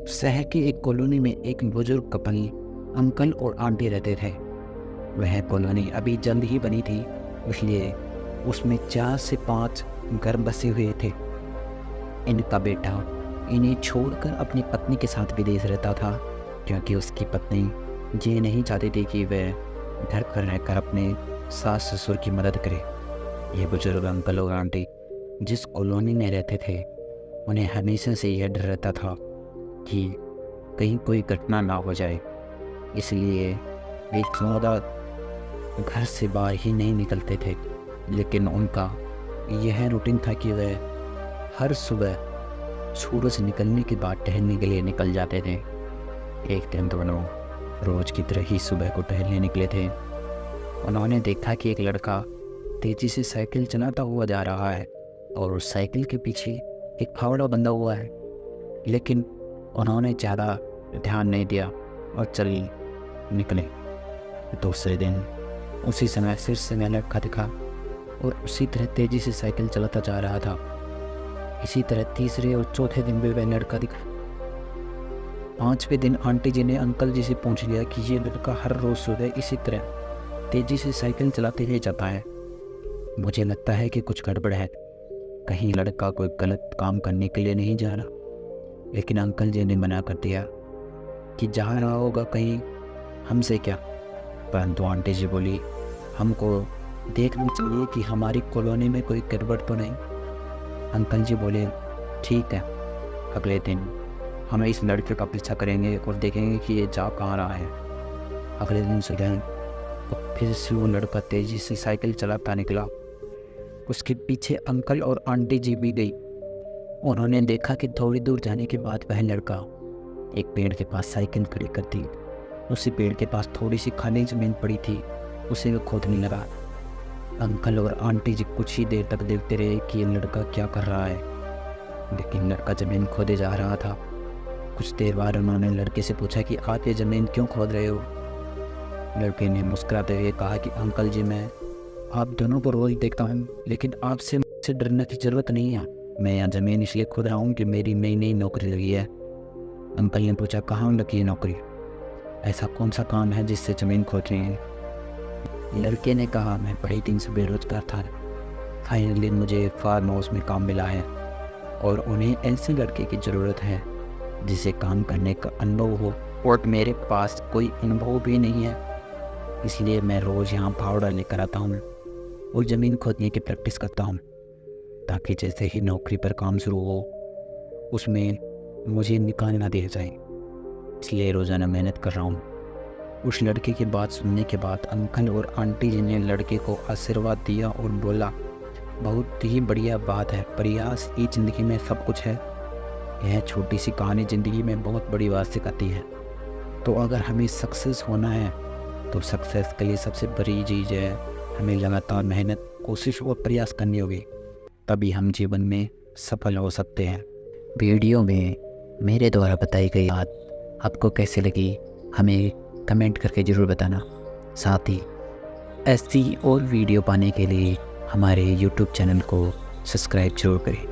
शहर की एक कॉलोनी में एक बुजुर्ग कपल अंकल और आंटी रहते थे। वह कॉलोनी अभी जल्द ही बनी थी, इसलिए उसमें 4 से 5 घर बसे हुए थे। इनका बेटा इन्हें छोड़कर अपनी पत्नी के साथ विदेश रहता था, क्योंकि उसकी पत्नी ये नहीं चाहती थी कि वह घर पर रहकर अपने सास ससुर की मदद करे। ये बुजुर्ग अंकल और आंटी जिस कॉलोनी में रहते थे, उन्हें हमेशा से यह डर रहता था कि कहीं कोई घटना ना हो जाए, इसलिए वे ज़्यादा घर से बाहर ही नहीं निकलते थे। लेकिन उनका यह रूटीन था कि वह हर सुबह सूरज निकलने के बाद टहलने के लिए निकल जाते थे। एक दिन दोनों रोज की तरह ही सुबह को टहलने निकले थे। उन्होंने देखा कि एक लड़का तेजी से साइकिल चलाता हुआ जा रहा है और उस साइकिल के पीछे एक फावड़ा बंधा हुआ है, लेकिन उन्होंने ज़्यादा ध्यान नहीं दिया और चल निकले। दूसरे दिन उसी समय फिर से वह लड़का दिखा और उसी तरह तेज़ी से साइकिल चलाता जा रहा था। इसी तरह तीसरे और चौथे दिन भी वह लड़का दिखा। 5वें दिन आंटी जी ने अंकल जी से पूछ लिया कि ये लड़का हर रोज़ सुबह इसी तरह तेज़ी से साइकिल चलाते ही जाता है। मुझे लगता है कि कुछ गड़बड़ है, कहीं लड़का कोई गलत काम करने के लिए नहीं जा रहा। लेकिन अंकल जी ने मना कर दिया कि जा रहा होगा कहीं हमसे क्या। परंतु आंटी जी बोली, हमको देखना चाहिए कि हमारी कॉलोनी में कोई गड़बड़ तो नहीं। अंकल जी बोले, ठीक है, अगले दिन हम इस लड़के का पीछा करेंगे और देखेंगे कि ये जा कहाँ रहा है। अगले दिन सुबह तो फिर से वो लड़का तेज़ी से साइकिल चलाता निकला। उसके पीछे अंकल और आंटी जी भी गई। उन्होंने देखा कि थोड़ी दूर जाने के बाद वह लड़का एक पेड़ के पास साइकिल खड़ी कर दी। उसी पेड़ के पास थोड़ी सी खाली ज़मीन पड़ी थी, उसे वो खोदने लगा। अंकल और आंटी जी कुछ ही देर तक देखते रहे कि ये लड़का क्या कर रहा है, लेकिन लड़का ज़मीन खोदे जा रहा था। कुछ देर बाद उन्होंने लड़के से पूछा कि आप ये ज़मीन क्यों खोद रहे हो। लड़के ने मुस्कुराते हुए कहा कि अंकल जी, मैं आप दोनों को रोज़ देखता हूँ, लेकिन आपसे मुझसे डरने की ज़रूरत नहीं है। मैं यहाँ ज़मीन इसलिए खोद रहा हूँ कि मेरी नई नई नौकरी लगी है। अंकल ने पूछा, कहाँ लगी है नौकरी, ऐसा कौन सा काम है जिससे ज़मीन खोद रही हैं। लड़के ने कहा, मैं बड़े दिन से बेरोजगार था, फाइनली मुझे फार्म हाउस में काम मिला है और उन्हें ऐसे लड़के की ज़रूरत है जिसे काम करने का अनुभव हो, और मेरे पास कोई अनुभव भी नहीं है। इसलिए मैं रोज़ यहाँ फावड़ा लेकर आता हूँ और ज़मीन खोदने की प्रैक्टिस करता हूँ, ताकि जैसे ही नौकरी पर काम शुरू हो उसमें मुझे निकाल ना दिया जाए। इसलिए रोज़ाना मेहनत कर रहा हूँ। उस लड़के की बात सुनने के बाद अंकल और आंटी जी ने लड़के को आशीर्वाद दिया और बोला, बहुत ही बढ़िया बात है, प्रयास ही ज़िंदगी में सब कुछ है। यह छोटी सी कहानी ज़िंदगी में बहुत बड़ी बात सिखाती है। तो अगर हमें सक्सेस होना है तो सक्सेस के लिए सबसे बड़ी चीज़ है हमें लगातार मेहनत, कोशिश और प्रयास करनी होगी, तभी हम जीवन में सफल हो सकते हैं। वीडियो में मेरे द्वारा बताई गई बात आपको कैसे लगी, हमें कमेंट करके ज़रूर बताना। साथ ही ऐसी और वीडियो पाने के लिए हमारे YouTube चैनल को सब्सक्राइब जरूर करें।